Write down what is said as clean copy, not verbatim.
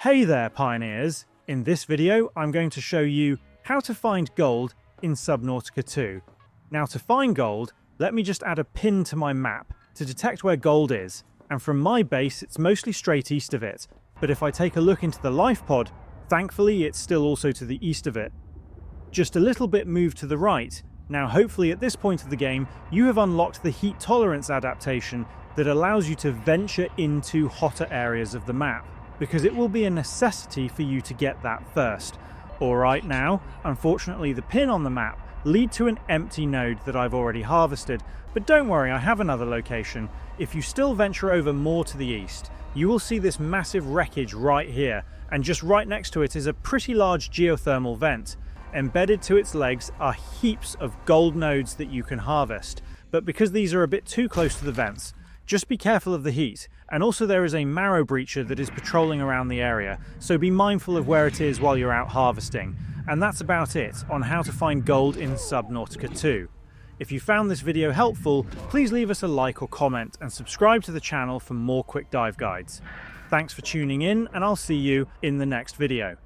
Hey there, pioneers! In this video, I'm going to show you how to find gold in Subnautica 2. Now, to find gold, let me just add a pin to my map to detect where gold is, and from my base, it's mostly straight east of it. But if I take a look into the life pod, thankfully it's still also to the east of it. Just a little bit moved to the right. Now, hopefully at this point of the game, you have unlocked the heat tolerance adaptation that allows you to venture into hotter areas of the map, because it will be a necessity for you to get that first. Alright now, unfortunately the pin on the map lead to an empty node that I've already harvested, but don't worry, I have another location. If you still venture over more to the east, you will see this massive wreckage right here, and just right next to it is a pretty large geothermal vent. Embedded to its legs are heaps of gold nodes that you can harvest, but because these are a bit too close to the vents, just be careful of the heat, and also there is a marrow breacher that is patrolling around the area, so be mindful of where it is while you're out harvesting. And that's about it on how to find gold in Subnautica 2. If you found this video helpful, please leave us a like or comment and subscribe to the channel for more quick dive guides. Thanks for tuning in, and I'll see you in the next video.